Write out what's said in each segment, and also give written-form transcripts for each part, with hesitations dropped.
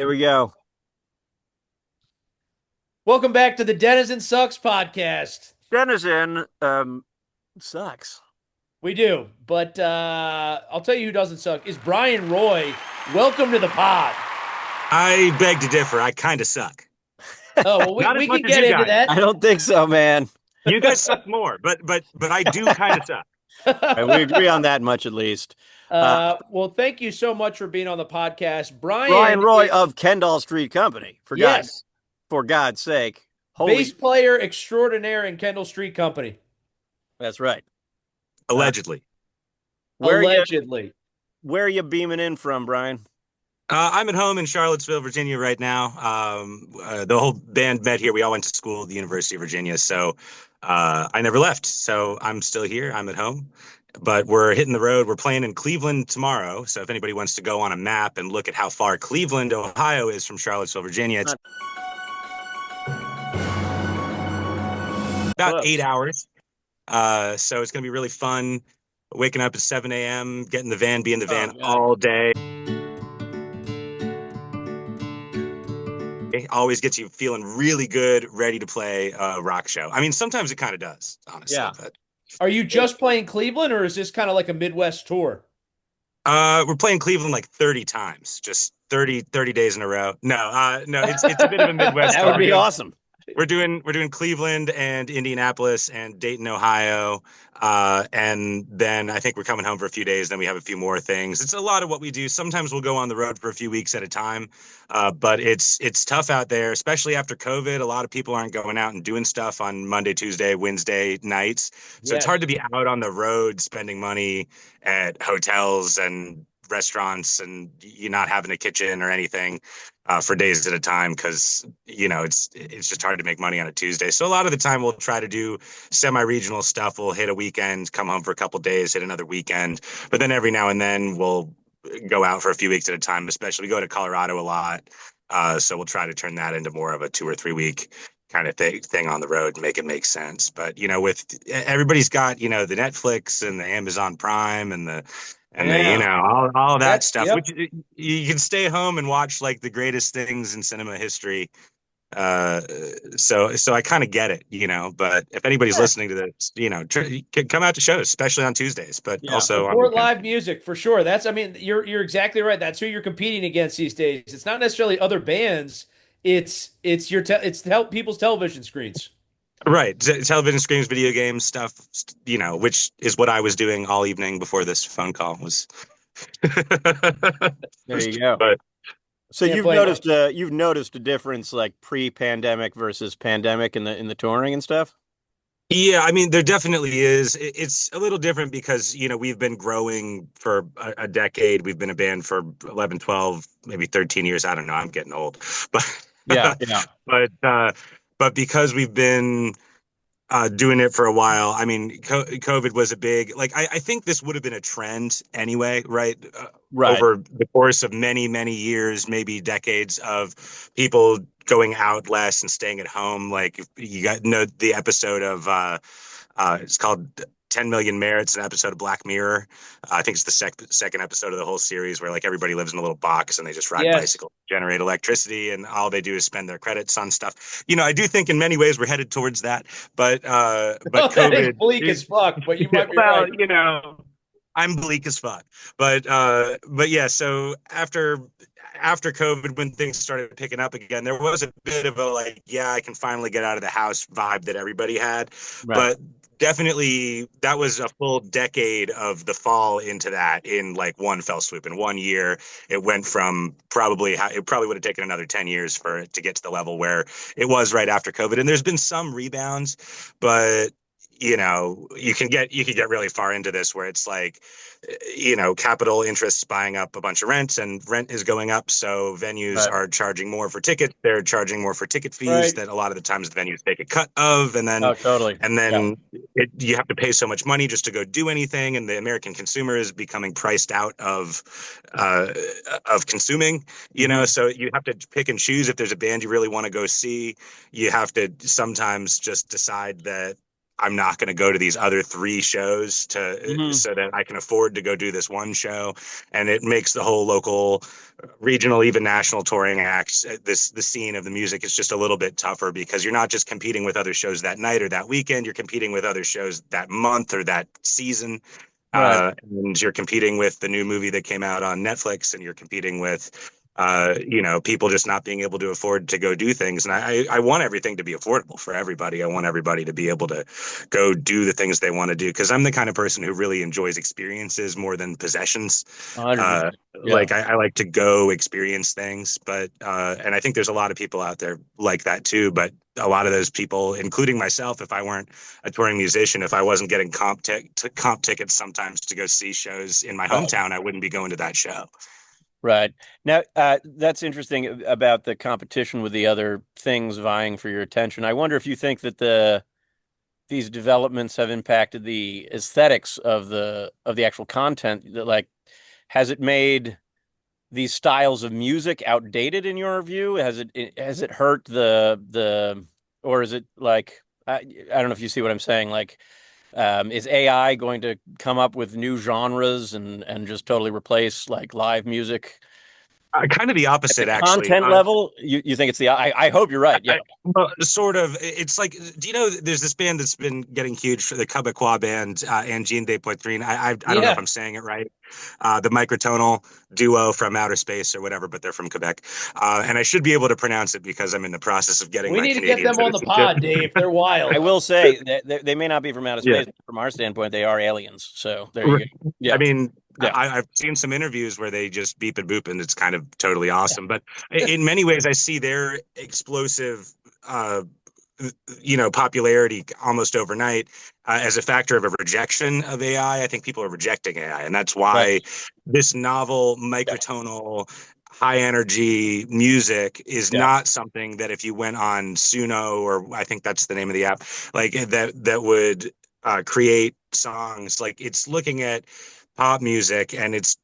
Here we go. Welcome back to the Denizen Sucks podcast. Denizen sucks. We do, but I'll tell you who doesn't suck is Brian Roy. Welcome to the pod. I beg to differ. I kind of suck. Oh well, we, Not as we much can as get you into guys. I that. don't think so, man. You guys suck more, but I do kind of suck. We agree on that much at least. Uh, Well, thank you so much for being on the podcast, Brian Brian. Roy of Kendall Street Company. Yes, For God's sake. bass Holy, player extraordinaire in Kendall Street Company, that's right. Uh, Allegedly. where are you allegedly. where are you beaming in from, Brian? I'm at home in Charlottesville, Virginia right now. The whole band met here. We all went to school at the University of Virginia. So I never left. So I'm still here. I'm at home. But we're hitting the road. We're playing in Cleveland tomorrow. So if anybody wants to go on a map and look at how far Cleveland, Ohio is from Charlottesville, Virginia, it's Not about close. 8 hours. So it's going to be really fun. Waking up at 7 a.m., getting the van, be in the Oh van God. all day. It always gets you feeling really good, ready to play a rock show. I mean, sometimes it kind of does, honestly. Yeah. But Are you just playing Cleveland, or is this kind of like a Midwest tour? we're playing Cleveland like 30 times, just 30 days in a row. No, it's a bit of a Midwest That tour. would be awesome. We're doing Cleveland and Indianapolis and Dayton, Ohio, and then I think we're coming home for a few days. Then we have a few more things. It's a lot of what we do. Sometimes we'll go on the road for a few weeks at a time, but it's tough out there, especially after COVID. A lot of people aren't going out and doing stuff on Monday, Tuesday, Wednesday nights, so it's hard Yes. to be out on the road spending money at hotels and restaurants and you not having a kitchen or anything for days at a time because it's just hard to make money on a Tuesday. So a lot of the time we'll try to do semi-regional stuff. We'll hit a weekend, come home for a couple of days, hit another weekend, but then every now and then we'll go out for a few weeks at a time. Especially we go to Colorado a lot, so we'll try to turn that into more of a 2 or 3 week kind of thing on the road and make it make sense. But with everybody's got the Netflix and the Amazon Prime and the Yeah. all that That's stuff, yep. which you can stay home and watch like the greatest things in cinema history. uh so I kind of get it, but if anybody's Yeah. listening to this, come out to shows, especially on Tuesdays, but Yeah. also on Support weekends. live music for sure. I mean, you're exactly right. That's who you're competing against these days. It's not necessarily other bands. It's people's television screens. Right. Television screens, video games, stuff, which is what I was doing all evening before this phone call was. There you go. But So Can't you've blame them. noticed a difference like pre-pandemic versus pandemic in the touring and stuff? yeah, I mean, there definitely is. It's a little different because, we've been growing for a decade. We've been a band for 11, 12, maybe 13 years. I don't know. I'm getting old. But Yeah. Yeah. but but because we've been doing it for a while. I mean, COVID was a big, like, I think this would have been a trend anyway, right? Right. Over the course of many, many years, maybe decades of people going out less and staying at home. Like you got know the episode of it's called 10 Million Merits, an episode of Black Mirror. I think it's the second episode of the whole series where like everybody lives in a little box and they just ride Yes. bicycles, generate electricity, and all they do is spend their credits on stuff. I do think in many ways we're headed towards that, but Oh, that is COVID. bleak as fuck, but you might be Well, right. I'm bleak as fuck. But yeah, so after COVID, when things started picking up again, there was a bit of a like, yeah, I can finally get out of the house vibe that everybody had. Right. But definitely that was a full decade of the fall into that in like one fell swoop. In 1 year, it went from it probably would have taken another 10 years for it to get to the level where it was right after COVID. And there's been some rebounds, but you can get really far into this where it's like, capital interests buying up a bunch of rent and rent is going up. So venues Right. are charging more for tickets. They're charging more for ticket fees Right. that a lot of the times the venues take a cut of. And then, Oh, totally. and Yeah. then you have to pay so much money just to go do anything. And the American consumer is becoming priced out uh, of consuming, Mhm. so you have to pick and choose if there's a band you really want to go see. You have to sometimes just decide that I'm not going to go to these other three shows to Hmm. so that I can afford to go do this one show. And it makes the whole local, regional, even national touring acts, the scene of the music is just a little bit tougher because you're not just competing with other shows that night or that weekend. You're competing with other shows that month or that season. Right. And you're competing with the new movie that came out on Netflix, and you're competing with, people just not being able to afford to go do things. And I want everything to be affordable for everybody. I want everybody to be able to go do the things they want to do because I'm the kind of person who really enjoys experiences more than possessions. Uh, 100%. Yeah. like I like to go experience things, but and I think there's a lot of people out there like that too. But a lot of those people, including myself, if I weren't a touring musician, if I wasn't getting comp tickets sometimes to go see shows in my Right. hometown, I wouldn't be going to that show. Right. Now, that's interesting about the competition with the other things vying for your attention. I wonder if you think that these developments have impacted the aesthetics of the actual content. That like, has it made these styles of music outdated in your view? Has it hurt or is it like I don't know if you see what I'm saying? Like, is AI going to come up with new genres and just totally replace like live music? Kind of the At the opposite, actually. content level, you think it's I hope you're right. Yeah. Well, sort of. It's like, do you know there's this band that's been getting huge for the Quebecois band, Angine de Poitrine. I don't know if Yeah. I'm saying it right. The microtonal duo from outer space or whatever, but they're from Quebec. And I should be able to pronounce it because I'm in the process of getting We my need to get Canadian them on the citizenship. pod, Dave. They're I wild. will say that they may not be from outer Yeah. space. From our standpoint, they are aliens. So there you go. I Yeah. mean, Yeah. I've seen some interviews where they just beep and boop, and it's kind of totally awesome. But in many ways, I see their explosive, uh, popularity almost overnight as a factor of a rejection of AI. I think people are rejecting AI, and that's Right. why this novel Yeah. microtonal, high energy music is Yeah. not something that if you went on Suno, or I think that's the name of the app, like that would create songs. Like, it's looking at pop music, and it's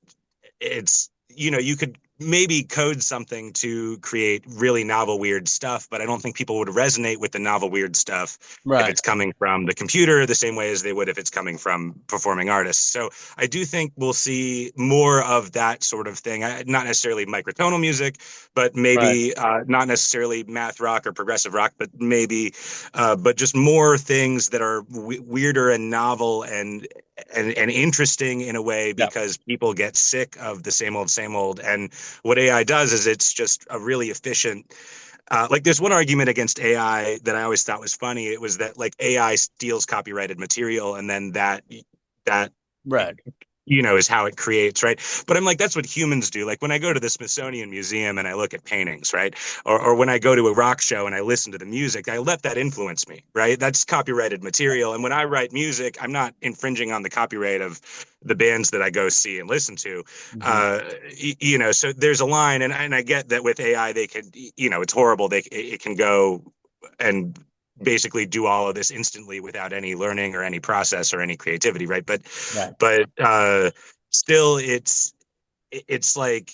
you could maybe code something to create really novel weird stuff, but I don't think people would resonate with the novel weird stuff if Right. it's coming from the computer the same way as they would if it's coming from performing artists. So I do think we'll see more of that sort of thing. Not necessarily microtonal music, but Right. maybe not necessarily math rock or progressive rock, but maybe but just more things that are weirder and novel and interesting in a way, Yeah. because people get sick of the same old. And what AI does is it's just a really efficient. Like, there's one argument against AI that I always thought was funny. It was that, like, AI steals copyrighted material, and then that Right. is how it creates, right? But I'm like, that's what humans do. Like, when I go to the Smithsonian Museum and I look at paintings, right? Or when I go to a rock show and I listen to the music, I let that influence me, right? That's copyrighted material. And when I write music, I'm not infringing on the copyright of the bands that I go see and listen to. Hmm. So there's a line, and I get that with AI, they could, it's horrible. It can go and basically do all of this instantly without any learning or any process or any creativity, right? But Right. but still, it's like,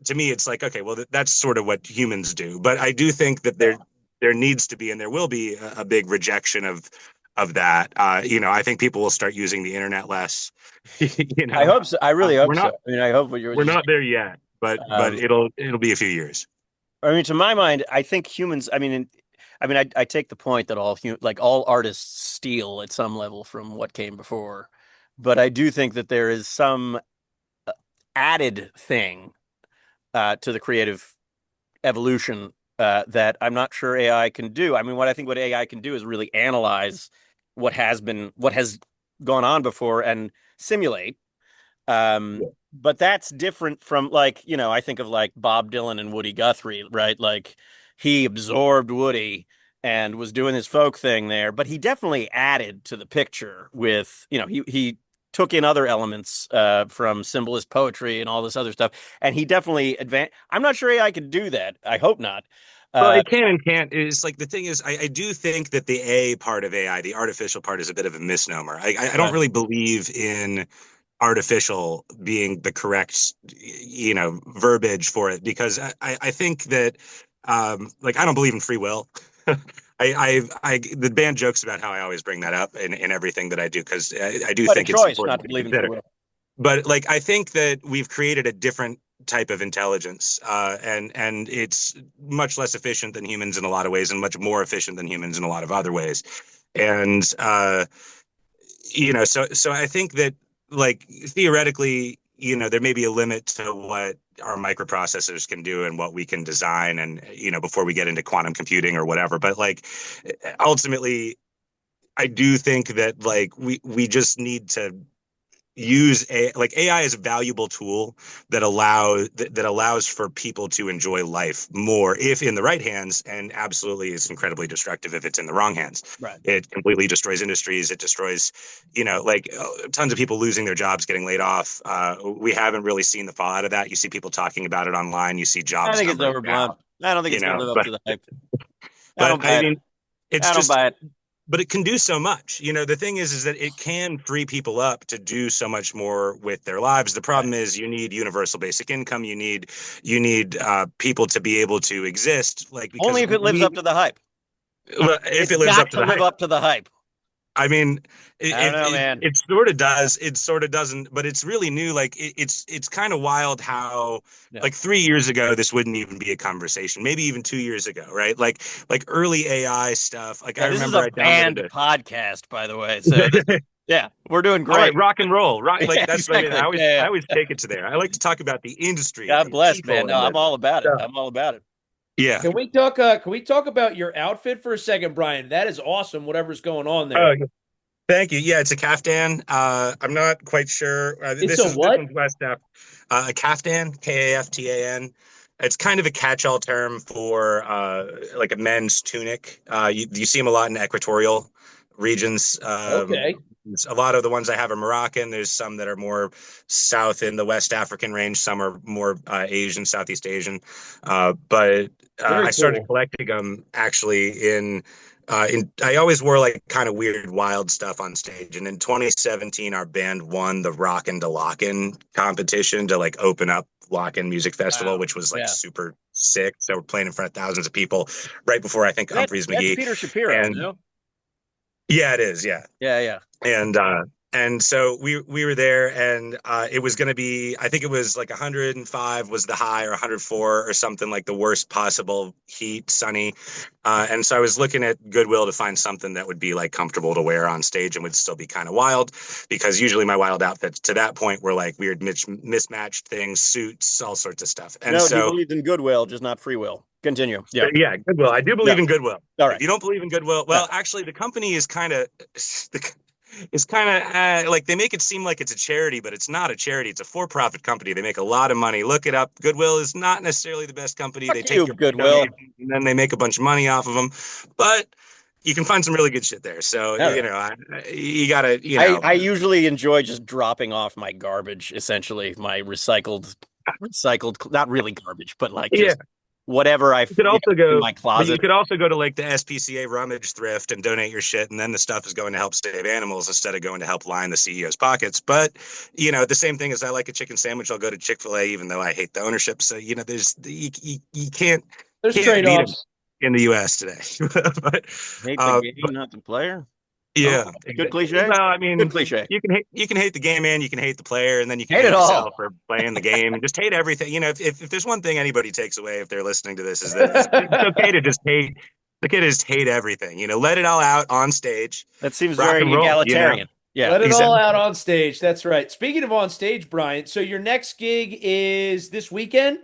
to me, it's like, okay, well, that's sort of what humans do. But I do think that Yeah. there needs to be, and there will be, a big rejection of that. I think people will start using the internet less. you I know hope so. I really hope we're so. not I mean, I hope what we're you're not saying. there yet, but Um, it'll be a few years. I mean, to my mind, I think humans. I take the point that like all artists steal at some level from what came before, but I do think that there is some added thing to the creative evolution that I'm not sure AI can do. I mean, what AI can do is really analyze what has gone on before and simulate. But that's different from like, I think of like Bob Dylan and Woody Guthrie, right? Like he absorbed Woody and was doing his folk thing there, but he definitely added to the picture with, he took in other elements from symbolist poetry and all this other stuff, and he definitely advanced. I'm not sure AI could do that. I hope not. Well, Uh, it can and can't. Is like, the thing is, I do think that the A part of AI, the artificial part, is a bit of a misnomer. I don't right, really believe in artificial being the correct, verbiage for it, because I think that, like, I don't believe in free will. the band jokes about how I always bring that up in everything that I do because I do Quite a think it's choice not important to to believe in free consider. will. But like I think that we've created a different type of intelligence, and it's much less efficient than humans in a lot of ways, and much more efficient than humans in a lot of other ways. And so I think that like theoretically, there may be a limit to what our microprocessors can do and what we can design, and before we get into quantum computing or whatever. But like ultimately, I do think that like we just need to use like AI is a valuable tool that allows for people to enjoy life more if in the right hands, and absolutely is incredibly destructive if it's in the wrong hands. Right. It completely destroys industries. It destroys, like tons of people losing their jobs, getting laid off. We haven't really seen the fallout of that. You see people talking about it online. You see I jobs think it's numbers overblown. out. I don't think it's going to live up But to the hype. I but don't I buy it. mean, it's I don't just buy it. but it can do so much. The thing is that it can free people up to do so much more with their lives. The Right. problem is you need universal basic income. You need people to be able to exist, like Only because if it lives up to the hype. well, if It's it lives up got to to the live hype. up to the hype. I mean, I don't know, man. it sort of does. It sort of doesn't, but it's really new. Like it's kind of wild how Yeah. like 3 years ago this wouldn't even be a conversation. Maybe even 2 years ago, right? Like early AI stuff. Like I Yeah, this is remember a I downloaded banned it. podcast, by the way. So yeah, we're doing All right, great. rock and roll, rock. Yeah, Like that's what I mean. I exactly. always, Yeah, I yeah. always take it to there. I like to talk about the industry God and the bless, man. people No, and I'm the all about it. stuff. I'm all about it. Yeah. Can we talk about your outfit for a second, Brian? That is awesome, whatever's going on there. Oh, thank you. Yeah, it's a caftan. I'm not quite sure. It's This a is this what? one's West F. A caftan, Kaftan. It's kind of a catch-all term for like a men's tunic. You see them a lot in equatorial regions. Okay. A lot of the ones I have are Moroccan. There's some that are more south in the West African range. Some are more Asian, Southeast Asian. But Very I started cool. collecting them actually in I always wore like kind of weird, wild stuff on stage. And in 2017, our band won the Rockin' to Lockin' competition to like open up Lockin' Music Festival, Wow. which was like Yeah. super sick. So we're playing in front of thousands of people right before I think Humphreys That's McGee. Peter Shapiro, And no? yeah, it is. Yeah Yeah, yeah. and so we were there, and it was going to be, I think it was like 105 was the high, or 104 or something, like the worst possible heat, sunny. And so I was looking at Goodwill to find something that would be like comfortable to wear on stage and would still be kind of wild, because usually my wild outfits to that point were like weird mismatched things, suits, all sorts of stuff. And Note, he so believes in goodwill, just not free will. Continue. Yeah. yeah, Goodwill, I do Yeah. believe in Goodwill. All If right. you don't believe in Goodwill, Yeah. well, actually, the company is kind of it's kind of like they make it seem like it's a charity, but it's not a charity. It's a for-profit company. They make a lot of money. Look it up. Goodwill is not necessarily the best company. They Fuck take you, your goodwill. donations and then they make a bunch of money off of them. But you can find some really good shit there. So, All right. you gotta, I usually enjoy just dropping off my garbage, essentially my recycled, not really garbage, but like yeah. just whatever You could also in go, my but you closet. could also go to like the SPCA rummage thrift and donate your shit, and then the stuff is going to help save animals instead of going to help line the CEO's pockets. But the same thing as I like a chicken sandwich, I'll go to Chick-fil-A, even though I hate the ownership. So there's you There's can't beat them trade-offs. in the U.S. today. but, Hate the uh, game, not the player. yeah, Oh, good cliche. well, I Good mean, cliche. you can hate the game, man. You can hate the player, and then you can Hate it hate yourself all. for playing the game, and just hate everything. If there's one thing anybody takes away if they're listening to this, is that it's okay to just hate. It's okay to just hate everything. Let it all out on stage, That seems rock and very roll. egalitarian. Yeah. Let it all Exactly. out on stage. That's right. Speaking of on stage, Brian, so your next gig is this weekend in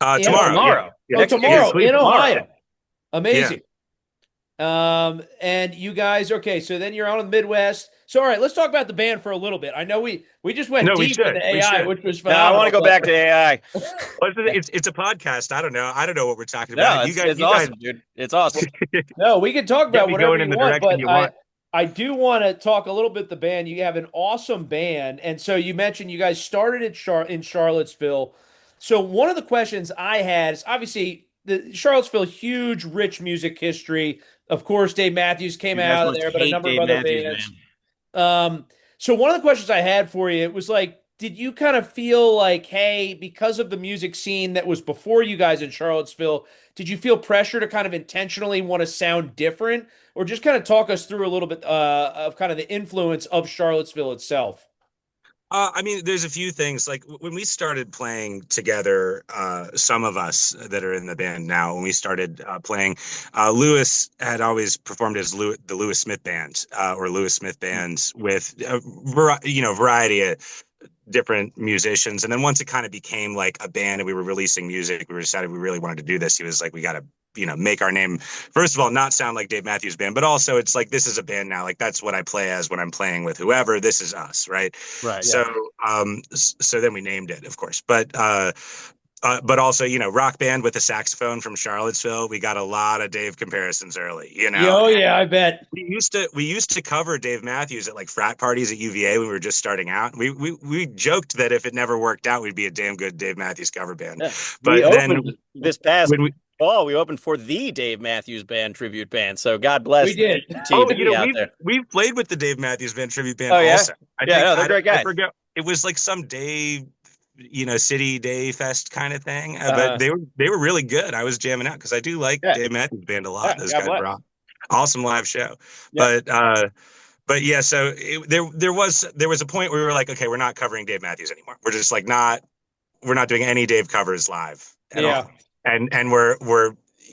No, Tomorrow, yeah, tomorrow. yeah, oh Next gig yeah, is tomorrow in Cleveland, tomorrow. yeah, Ohio. yeah. Amazing. And you guys, okay, so then you're out in the Midwest. So all right, let's talk about the band for a little bit. I know we just went No, deep into we AI, should. which was Now I want to phenomenal, go but back to AI. Well, it's a podcast. I don't know what we're talking No, about. it's You guys, awesome, dude. It's awesome. no, we can talk get about me whatever going in you the want, direction but you I want. I do want to talk a little bit the band. You have an awesome band, and so you mentioned you guys started in Charlottesville. So one of the questions I had is obviously the Charlottesville, huge, rich music history. Of course, Dave Matthews came You guys out of must there, but a hate number of Dave other Matthews, bands. man. So one of the questions I had for you, it was like, did you kind of feel like, hey, because of the music scene that was before you guys in Charlottesville, did you feel pressure to kind of intentionally want to sound different? Or just kind of talk us through a little bit of kind of the influence of Charlottesville itself? I mean, there's a few things like when we started playing together, some of us that are in the band now, when we started playing, Lewis had always performed as the Lewis Smith Band or Lewis Smith Band with variety of different musicians. And then once it kind of became like a band and we were releasing music, we decided we really wanted to do this. He was like, we got to, make our name, first of all, not sound like Dave Matthews Band, but also it's like, this is a band now. Like that's what I play as when I'm playing with whoever. This is us. Right. Right. So, Yeah. so then we named it, of course, but also, rock band with a saxophone from Charlottesville. We got a lot of Dave comparisons early, Yeah, oh yeah, I bet. we used to cover Dave Matthews at like frat parties at UVA when we were just starting out. We joked that if it never worked out, we'd be a damn good Dave Matthews cover band. Yeah. We But then opened this past when we fall, we opened for the Dave Matthews Band tribute band. So God bless We the did. TV out we've there. we've played with the Dave Matthews Band tribute band Oh yeah. also. I Yeah, think no, they're great I guys. forget it was like some day, city day fest kind of thing. But Uh-huh. they were really good. I was jamming out because I do like Yeah. Dave Matthews Band a lot. Yeah. Those God guys bless. were awesome live show. Yeah. But yeah, so there was a point where we were like, okay, we're not covering Dave Matthews anymore. We're just like not we're not doing any Dave covers live at Yeah. all. And we're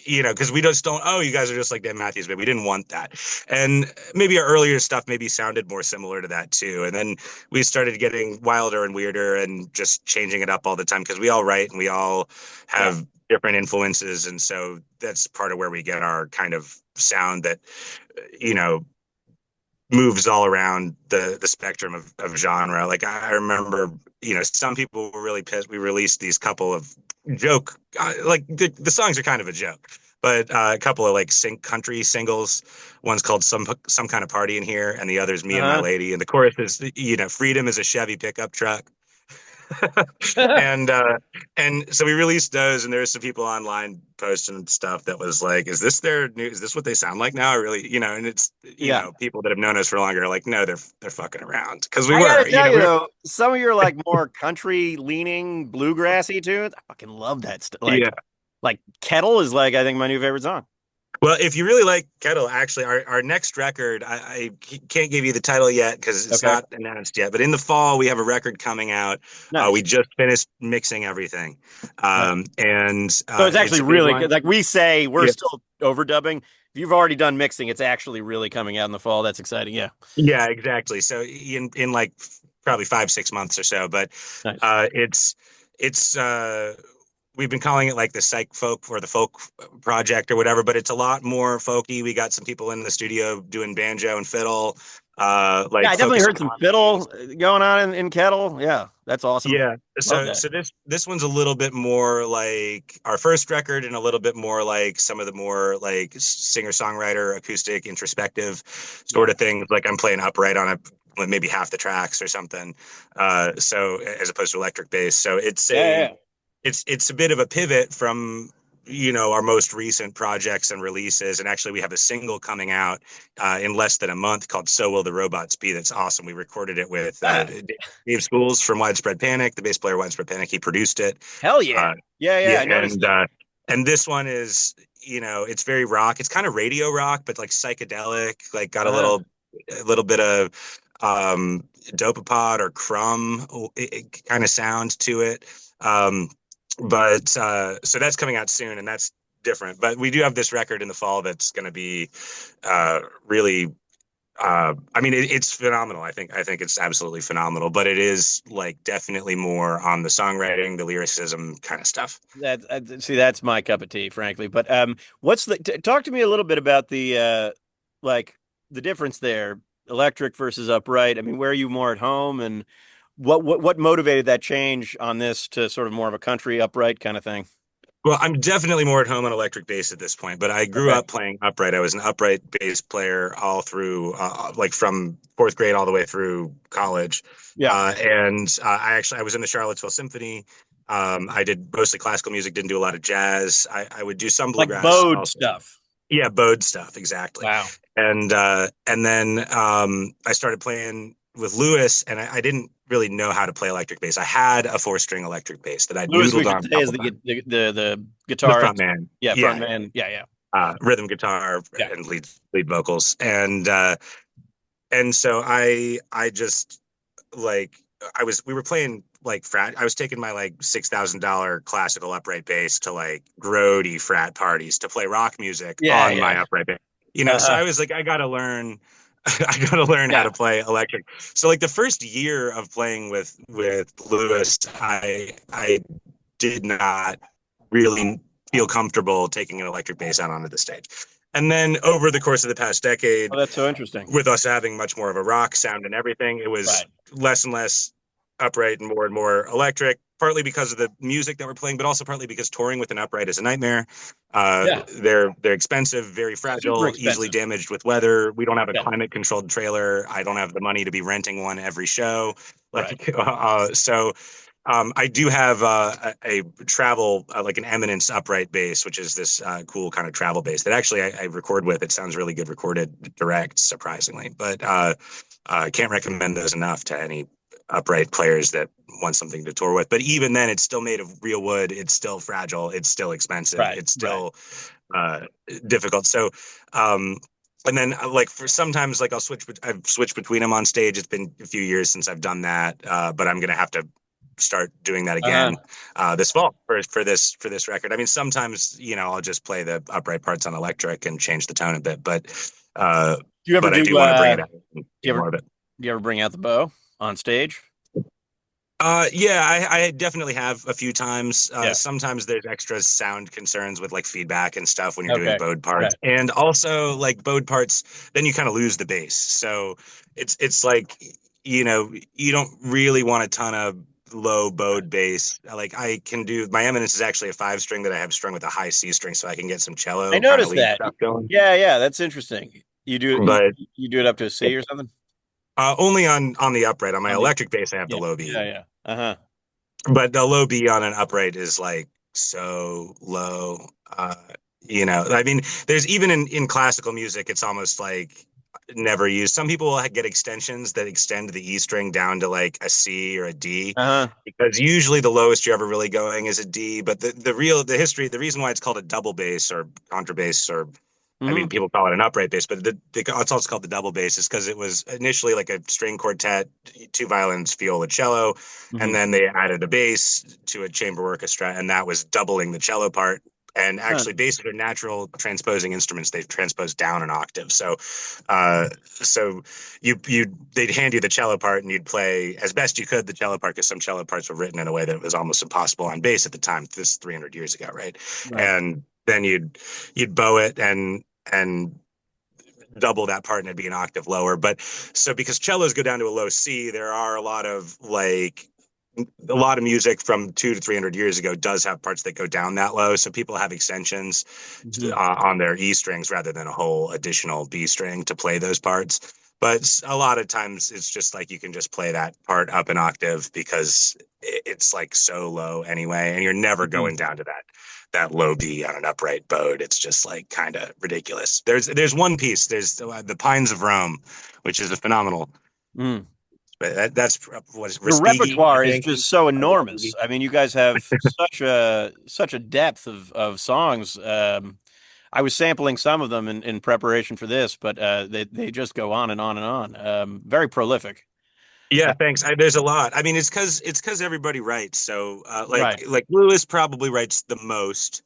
because we just don't. Oh, you guys are just like Dave Matthews, but we didn't want that. And maybe our earlier stuff maybe sounded more similar to that too. And then we started getting wilder and weirder and just changing it up all the time because we all write and we all Yeah. have different influences, and so that's part of where we get our kind of sound that you know moves all around the spectrum of genre. Like I remember, some people were really pissed. We released these couple of joke, like the songs are kind of a joke, but a couple of like country singles. One's called some kind of party in here, and the other's me and my Uh-huh. lady. And the chorus is, freedom is a Chevy pickup truck. and and so we released those, and there's some people online posting stuff that was like, is this what they sound like now? I really, and it's Yeah. people that have known us for longer are like, no, they're fucking around because we I gotta were, tell you though, some of your like more country leaning bluegrassy tunes, I fucking love that stuff. yeah. Like Kettle is like I think my new favorite song. Well, if you really like Kendall, actually, our next record, I can't give you the title yet because it's Okay. not announced yet. But in the fall, we have a record coming out. We Nice. just finished mixing everything, Nice. and So it's it's actually a big really one. good. Like we say, we're Yeah, still overdubbing. If you've already done mixing, it's actually really coming out in the fall. That's exciting. Yeah. yeah, exactly. So in like probably 5-6 months or so, but Nice. it's we've been calling it like the psych folk or the folk project or whatever, but it's a lot more folky. We got some people in the studio doing banjo and fiddle, Yeah, like I definitely focusing heard some on fiddle going on in Kettle. Yeah, that's awesome. yeah. Love So that. so this one's a little bit more like our first record and a little bit more like some of the more like singer-songwriter, acoustic, introspective sort Yeah. of things. Like I'm playing upright on like maybe half the tracks or something. So as opposed to electric bass. So Yeah. it's a bit of a pivot from our most recent projects and releases, and actually we have a single coming out in less than a month called So Will the Robots Be. That's awesome. We recorded it with Ah, Dave Schools from Widespread Panic, the bass player of Widespread Panic. He produced it. hell yeah. uh, Yeah. yeah, I noticed that. and this one is it's very rock. It's kind of radio rock but like psychedelic, like got Uh-huh. a little bit of Dopapod or Crumb kind of sound to it. But so that's coming out soon, and that's different. But we do have this record in the fall that's going to be really. I mean, it's phenomenal. I think it's absolutely phenomenal. But it is like definitely more on the songwriting, the lyricism kind of stuff. See, that's my cup of tea, frankly. But what's talk to me a little bit about the like the difference there, electric versus upright. I mean, where are you more at home, and what motivated that change on this to sort of more of a country upright kind of thing? Well, I'm definitely more at home on electric bass at this point, but I grew Okay. up playing upright. I was an upright bass player all through, like from fourth grade all the way through college. Yeah. And I was in the Charlottesville Symphony. I did mostly classical music, didn't do a lot of jazz. I would do some Like bluegrass bowed also. stuff. Yeah, bowed stuff, exactly. Wow. And then I started playing with Lewis, and I didn't really know how to play electric bass. I had a 4-string electric bass that I'd Lewis, we noodled should on a say, is couple the times. the The guitarist. front man, Yeah, front yeah, man. Yeah, yeah, rhythm guitar yeah. and lead vocals, and so I just like we were playing like frat. I was taking my like $6,000 classical upright bass to like grody frat parties to play rock music Yeah, on my yeah. upright bass. So Uh-huh. I was like, I gotta learn. I gotta learn how Yeah, to play electric. So like the first year of playing with Lewis, I did not really feel comfortable taking an electric bass out onto the stage. And then over the course of the past decade, oh, that's so interesting. with us having much more of a rock sound and everything, it was Right. less and less upright and more electric. Partly because of the music that we're playing, but also partly because touring with an upright is a nightmare. Yeah, They're expensive, very super fragile, easily expensive. damaged with weather. We don't have a Yeah, climate controlled trailer. I don't have the money to be renting one every show. right. Like, so I do have a travel, like an Eminence upright bass, which is this cool kind of travel bass that actually I record with. It sounds really good recorded direct, surprisingly. But can't recommend those enough to any upright players that want something to tour with. But even then, it's still made of real wood. It's still fragile. It's still expensive. Right, It's right. still uh, difficult. So, um, and then like for sometimes like I've switched between them on stage. It's been a few years since I've done that, but I'm gonna have to start doing that again Uh-huh. this fall for this record. I mean, sometimes I'll just play the upright parts on electric and change the tone a bit, uh, Do you ever but I do do want to bring it out and do you get ever more of it. do you ever bring out the bow on stage? Yeah, I definitely have a few times. Yeah. Sometimes there's extra sound concerns with like feedback and stuff when you're doing Okay. bowed parts, Right. and also like bowed parts, then you kind of lose the bass. So it's like you don't really want a ton of low Right. bowed bass. Like I can do my Eminence is actually a 5-string that I have strung with a high C string, so I can get some I cello kind of noticed lead that. stuff going. Yeah, yeah, that's interesting. But You do it up to a C or something? only on the upright. On my On the electric bass, I have the Yeah. low Yeah, B. yeah. Uh-huh. But the low B on an upright is like so low. I mean, there's even in classical music, it's almost like never used. Some people will get extensions that extend the E string down to like a C or a D, Uh-huh. because usually the lowest you're ever really going is a D. But the reason why it's called a double bass or contrabass or I Hmm. mean, people call it an upright bass, but it's also called the double bass is because it was initially like a string quartet, two violins, viola, cello, and Hmm. then they added a bass to a chamber orchestra, and that was doubling the cello part. And Huh. actually, basses are natural transposing instruments. They transpose down an octave. So they'd hand you the cello part, and you'd play as best you could the cello part because some cello parts were written in a way that was almost impossible on bass at the time. This is 300 years ago, right? Right. And then you'd bow it and double that part and it'd be an octave lower. But so because cellos go down to a low C, there are a lot of music from 200 to 300 years ago does have parts that go down that low. So people have extensions Hmm. on their E strings rather than a whole additional B string to play those parts. But a lot of times it's just like you can just play that part up an octave because it's like so low anyway, and you're never Hmm. going down to that low B on an upright bowed. It's just like kind of ridiculous. There's one piece. There's the Pines of Rome, which is a phenomenal. Mm. That's what is Your Respighi, I repertoire is think. just so enormous. Respighi. I mean, you guys have such a depth of songs. I was sampling some of them in preparation for this, but they just go on and on and on. Very prolific. Yeah, Uh, thanks. There's a lot. I mean, it's because everybody writes. So, right. like Lewis probably writes the most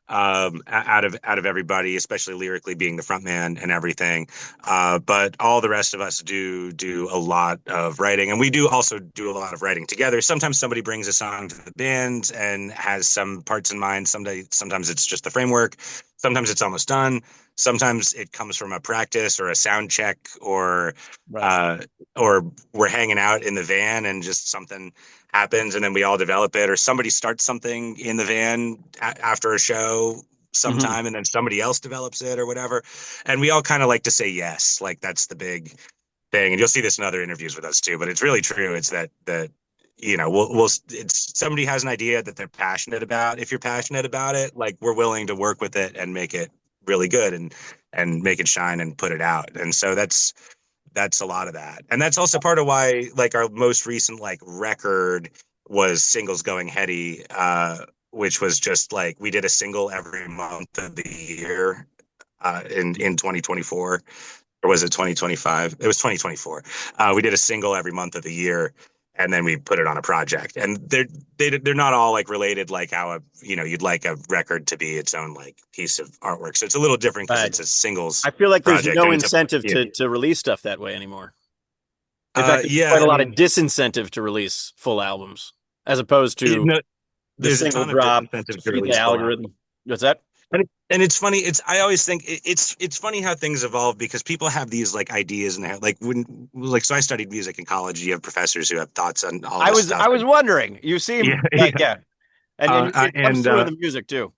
out of everybody, especially lyrically being the front man and everything. But all the rest of us do a lot of writing, and we do also do a lot of writing together. Sometimes somebody brings a song to the band and has some parts in mind. Sometimes it's just the framework. Sometimes it's almost done. Sometimes it comes from a practice or a sound check Right. uh, or we're hanging out in the van and just something happens and then we all develop it, or somebody starts something in the van after a show Hmm. sometime and then somebody else develops it or whatever, and we all kind of like to say yes, like that's the big thing. And you'll see this in other interviews with us too, but it's really true. It's that we'll it's somebody has an idea that they're passionate about. If you're passionate about it, like we're willing to work with it and make it really good and make it shine and put it out. And so That's a lot of that. And that's also part of why like our most recent like record was Singles Going Heady, which was just like we did a single every month of the year in 2024, or was it 2025? It was 2024. We did a single every month of the year, and then we put it on a project. And they're not all like related, like how you'd like a record to be its own like piece of artwork. So it's a little different because Right. it's a singles I feel like there's project, no and it's a incentive yeah. to release stuff that way anymore. In fact, there's Yeah. quite a I lot of mean, disincentive to release full albums as opposed to no, the there's a single ton of drop to disincentive to feed the release full albums. algorithm. What's that? And it's funny. I always think it's funny how things evolve because people have these like ideas in their head. Like so I studied music in college. You have professors who have thoughts on all I this was stuff. I was wondering. You Yeah, seem yeah. like yeah, and it comes And through in the music too.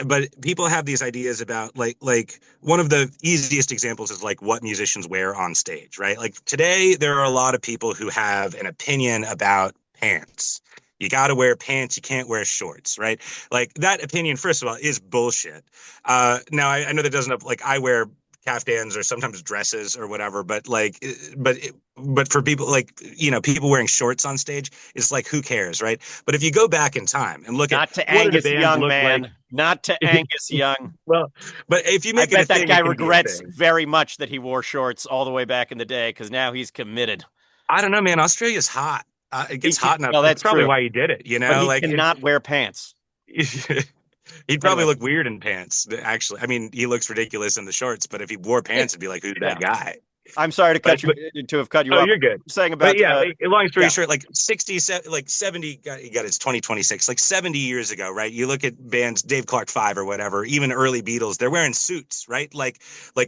but people have these ideas about like one of the easiest examples is like what musicians wear on stage, right? Like today there are a lot of people who have an opinion about pants. You got to wear pants, you can't wear shorts, right? Like that opinion, first of all, is bullshit. Now I know that doesn't, like, I wear caftans or sometimes dresses or whatever, but but for people like, people wearing shorts on stage, it's like, who cares, right? But if you go back in time and look at Not to what did a Angus band Young, look like. man. Not to Angus Young. Well, but if you I make it a bet that thing, guy it can be a regrets thing. very much that he wore shorts all the way back in the day because now he's committed. I don't know, man. Australia's hot. It He gets can, hot enough. well, That's that's probably true, why he did it. but he Like cannot wear pants. he'd probably Anyway, look weird in pants. Actually, I mean, he looks ridiculous in the shorts, but if he wore pants, it'd be like, who's yeah. that guy? I'm sorry to But cut you to have cut you oh, off. you're good. Saying But about yeah, long story yeah, short, like 60, like 70, you got it's 2026, like 70 years ago, right? You look at bands, Dave Clark 5 or whatever, even early Beatles, they're wearing suits, right? Like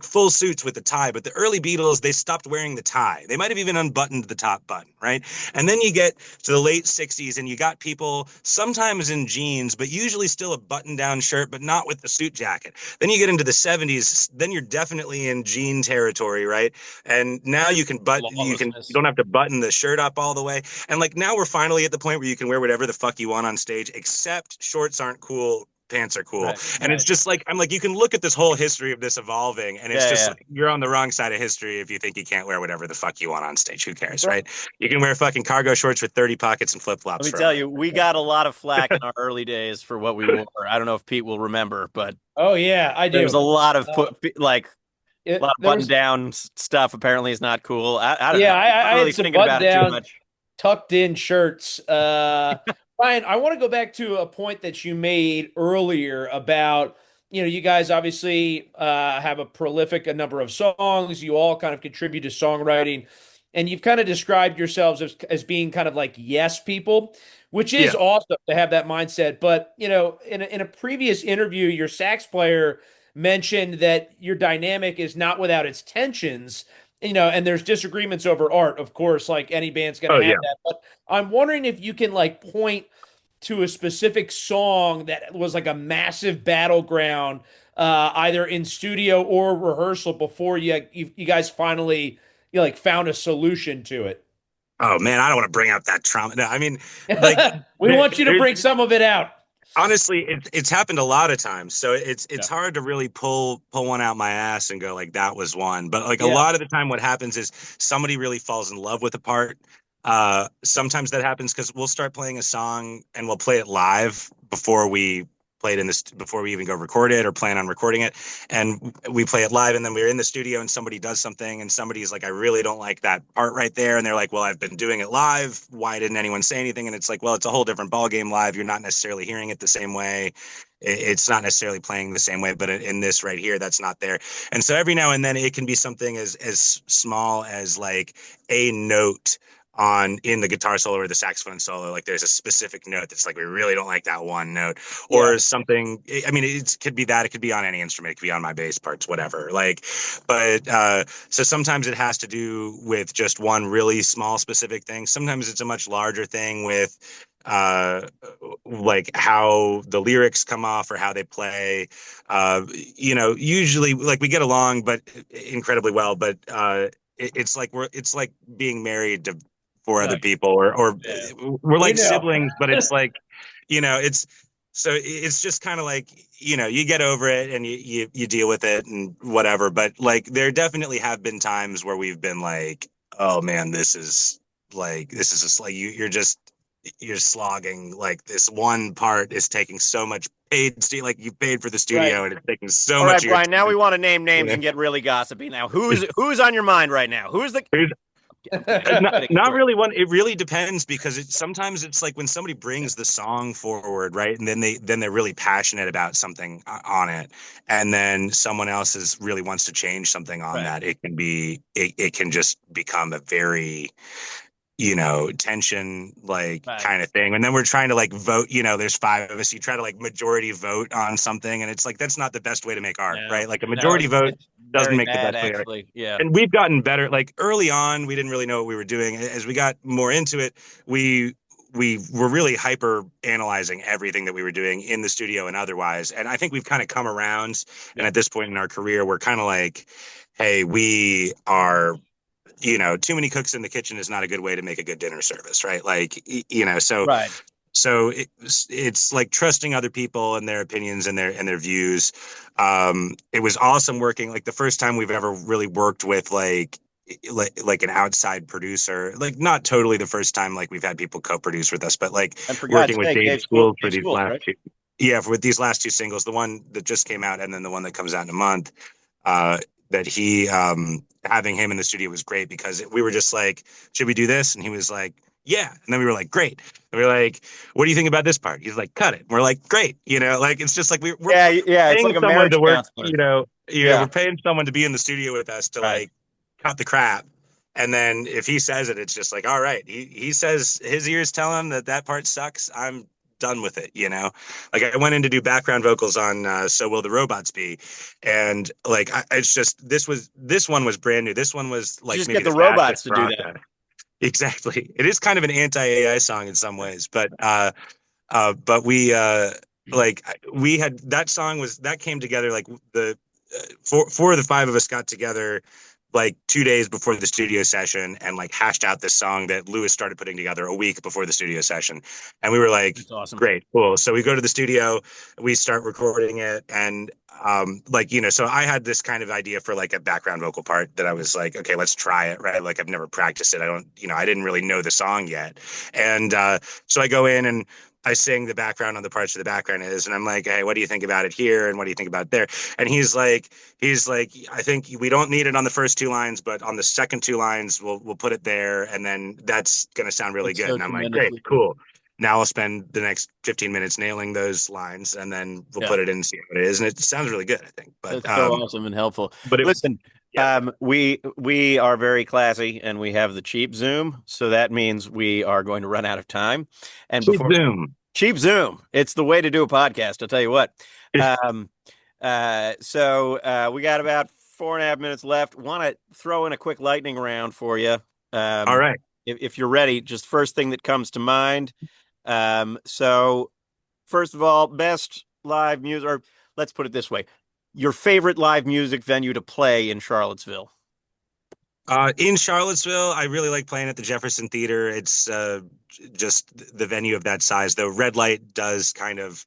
full suits with the tie. But the early Beatles, they stopped wearing the tie. They might have even unbuttoned the top button, right? And then you get to the late 60s and you got people sometimes in jeans, but usually still a button down shirt, but not with the suit jacket. Then you get into the 70s, then you're definitely in jean territory, right? And now you lawlessness. don't have to button the shirt up all the way. And like now we're finally at the point where you can wear whatever the fuck you want on stage, except shorts aren't cool, pants are cool. Right, And it's right. just like, I'm like, you can look at this whole history of this evolving, and it's Yeah, just yeah. like you're on the wrong side of history if you think you can't wear whatever the fuck you want on stage. Who cares, Right. right? You can wear fucking cargo shorts with 30 pockets and flip Let flops me tell forever. you, we got a lot of flack in our early days for what we wore. I don't know if Pete will remember, but Oh yeah, I there was do. a lot of Uh, a lot of there button was down stuff. Apparently, is not cool. I don't know. yeah, I'm I not had really some thinking button about it too down, much. tucked in shirts. Ryan, I want to go back to a point that you made earlier about, you guys obviously have a prolific a number of songs. You all kind of contribute to songwriting, and you've kind of described yourselves as being kind of like yes people, which is Yeah. awesome to have that mindset. But in a previous interview, your sax player mentioned that your dynamic is not without its tensions. And there's disagreements over art, of course, like any band's going to Oh have yeah. that. But I'm wondering if you can like point to a specific song that was like a massive battleground, either in studio or rehearsal before you guys finally like found a solution to it. Oh man, I don't want to bring up that trauma. No, I mean, like We want you to there's bring some of it out. honestly, it's happened a lot of times, so it's Yeah. hard to really pull one out my ass and go like that was one. But like a Yeah. lot of the time, what happens is somebody really falls in love with a part. Sometimes that happens because we'll start playing a song and we'll play it live before we play it in this before we even go record it or plan on recording it, and we play it live, and then we're in the studio and somebody does something and somebody's like, I really don't like that part right there, and they're like, well, I've been doing it live, why didn't anyone say anything? And it's like, well, it's a whole different ball game live. You're not necessarily hearing it the same way. It's not necessarily playing the same way, but in this right here, that's not there. And so every now and then it can be something as small as like a note on in the guitar solo or the saxophone solo, like there's a specific note that's like, we really don't like that one note, Yeah. or something. I mean, it could be that, it could be on any instrument, it could be on my bass parts, whatever, like. But so sometimes it has to do with just one really small specific thing. Sometimes it's a much larger thing with uh like how the lyrics come off or how they play. Usually like we get along but incredibly well, but it's like being married to four other Right. people, or Yeah. we're We like know. siblings, but it's like, it's So it's just kind of like, you get over it and you deal with it and whatever. But like, there definitely have been times where we've been like, oh man, this is just like you're slogging. Like this one part is taking so much like you paid for the Right. studio and it's taking so All much right, of your Brian. Now time. we want to name You names know? and get really gossipy. Now, who's on your mind right now? Who's the? I'm kidding. I'm Not, kidding, of not course. really one. It really depends because sometimes it's like when somebody brings the song forward, right, and then they're really passionate about something on it, and then someone else is really wants to change something on Right. that. It can just become a very tension like Right. kind of thing. And then we're trying to like vote, there's five of us. You try to like majority vote on something, and it's like that's not the best way to make art, No. right? Like a No. majority vote It's doesn't very make the bad, best way. actually. Yeah. And we've gotten better. Like early on, we didn't really know what we were doing. As we got more into it, we were really hyper analyzing everything that we were doing in the studio and otherwise. And I think we've kind of come around. And Yeah. at this point in our career, we're kind of like, hey, we are too many cooks in the kitchen is not a good way to make a good dinner service, right? Like, so Right. it's like trusting other people and their opinions and their views. It was awesome working like the first time we've ever really worked with like an outside producer, like not totally the first time like we've had people co-produce with us, but like And for God's working with sake, Dave Dave School, Schools for Dave these Schools, last right? two. Yeah, for with these last two singles, the one that just came out and then the one that comes out in a month. Uh, that he having him in the studio was great because we were just like, should we do this? And he was like, yeah. And then we were like, great. And we were like, what do you think about this part? He's like, cut it. And we're like, great. Like it's just like we're Yeah. Yeah. It's paying like a someone to marriage work. counselor. We're Yeah. paying someone to be in the studio with us to Right. like cut the crap. And then if he says it, it's just like, all right. He says his ears tell him that part sucks. I'm done with it. Like I went in to do background vocals on So Will the Robots Be, and like it's just this one was brand new. This one was You like just maybe get the the fastest robots to do that. process. Exactly. It is kind of an anti-AI song in some ways, but we had that song was that came together like the four of the five of us got together like 2 days before the studio session and like hashed out this song that Lewis started putting together a week before the studio session. And we were like, That's awesome. great, cool. So we go to the studio, we start recording it, and so I had this kind of idea for like a background vocal part that I was like, okay, let's try it, right? Like I've never practiced it. I didn't really know the song yet. And so I go in and I sing the background on the parts of the background is, and I'm like, hey, what do you think about it here? And what do you think about it there? And he's like, I think we don't need it on the first two lines, but on the second two lines, we'll put it there, and then that's gonna sound really That's good. so And I'm like, great, tremendously cool. cool. Now I'll spend the next 15 minutes nailing those lines, and then we'll Yeah. put it in and see what it is. And it sounds really good, I think. But That's so awesome and helpful. but it Listen, yeah, we are very classy and we have the cheap Zoom, so that means we are going to run out of time. And cheap before Zoom. cheap Zoom, it's the way to do a podcast. I'll tell you what. Um, we got about 4.5 minutes left. Want to throw in a quick lightning round for you. All Um, right. if you're ready, just first thing that comes to mind. So first of all, best live music, or let's put it this way, your favorite live music venue to play in Charlottesville. In Charlottesville, I really like playing at the Jefferson Theater. It's just the venue of that size. The Red Light does kind of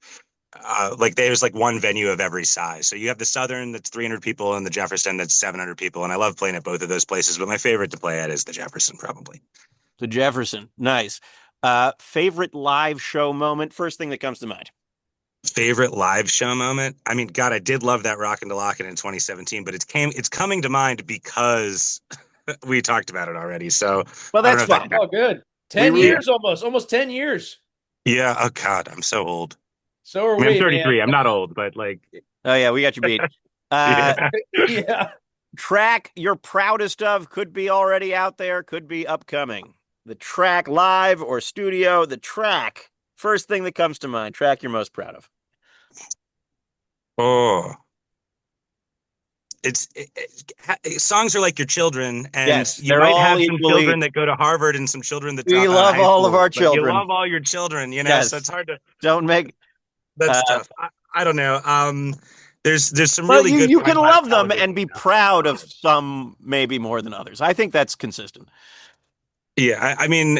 like there's like one venue of every size. So you have the Southern that's 300 people and the Jefferson that's 700 people. And I love playing at both of those places, but my favorite to play at is the Jefferson probably. The Jefferson, nice. Favorite live show moment, first thing that comes to mind. Favorite live show moment? I mean, God, I did love that Rockin' to Lockin' in 2017, but it's coming to mind because we talked about it already. So Well, I don't that's know if that fine. Oh, good. We 10 we yeah. years almost 10 years. Yeah. Oh God, I'm so old. So are I mean, I'm we, man. 33. I'm not old, but like, Oh yeah, we got you beat. Uh, yeah. Yeah. track you're proudest of could be already out there, could be upcoming. The track live or studio, the track. First thing that comes to mind, track you're most proud of. Oh, songs are like your children, and Yes, you they're might all have some equally. children that go to Harvard and some children that We drop out of love high all of school, our but you children. love all your children. So Yes, it's hard to. don't make. That's Uh, tough. I don't know. There's some well, really you good you can love them television and be stuff. proud of some, maybe more than others. I think that's consistent. Yeah, I mean,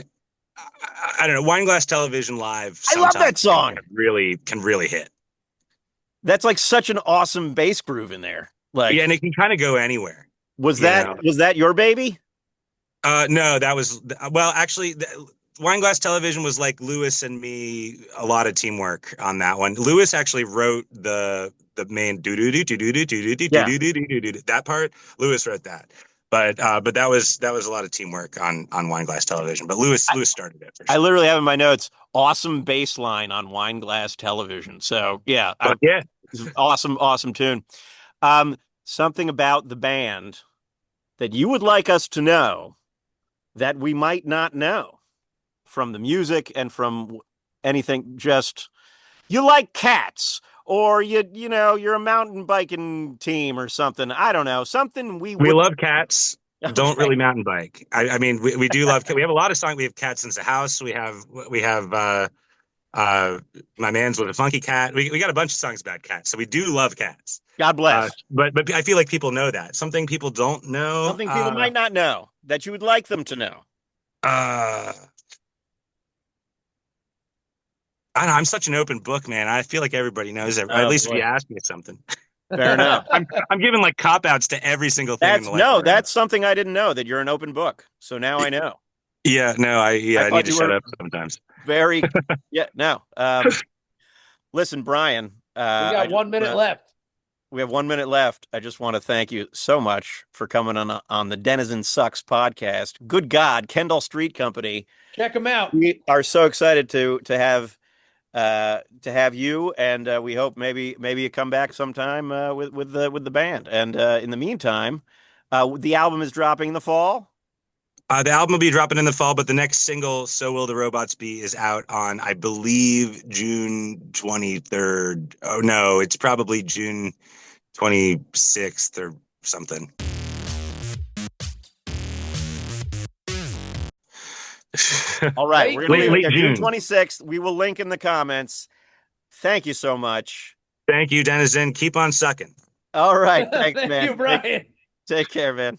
I don't know. Wine Glass Television live I love sometimes that song. can really hit. That's like such an awesome bass groove in there. Yeah, Like, and it can kind of go anywhere. was You that know. was that your baby? No, that was well, actually, Wine Glass Television was like Lewis and me, a lot of teamwork on that one. Lewis actually wrote the main do do do do do do do do do Yeah. do do do do that part. Lewis wrote that, but that was a lot of teamwork on Wine Glass Television. But Lewis started it for I sure. literally have in my notes awesome bass line on Wine Glass Television. So yeah, But yeah, awesome, awesome tune. Something about the band that you would like us to know that we might not know from the music and from anything. Just you like cats, or you're a mountain biking team or something. I don't know, something we we would. love cats. Don't Okay, really mountain bike. I mean, we do love. We have a lot of songs. We have Cats in the House. We have Uh, my man's with a funky cat. We got a bunch of songs about cats, so we do love cats. God bless. But I feel like people know that. Something people don't know. Something people might not know that you would like them to know. Uh, I don't know. I'm such an open book, man. I feel like everybody knows it. At Oh least if you boy, ask me something, fair enough. I'm giving like cop outs to every single thing in That's the life no, right now. that's something I didn't know that you're an open book. So now I know. Yeah, no, I I need thought to you shut were up sometimes. very, yeah, no. Listen, Brian, We got 1 minute left. we have 1 minute left. I just want to thank you so much for coming on the Denizen Sucks podcast. Good God, Kendall Street Company. Check them out. We are so excited to have you, and we hope maybe you come back sometime with the band. And in the meantime, the album is dropping in the fall. The album will be dropping in the fall, but the next single, "So Will the Robots Be," is out on, I believe, June 23rd. Oh no, it's probably June 26th or something. All right, we're gonna leave it Late there. June June. 26th. We will link in the comments. Thank you so much. Thank you, Denizen. Keep on sucking. All right, thanks, Thank man. you, Brian. Take care, man.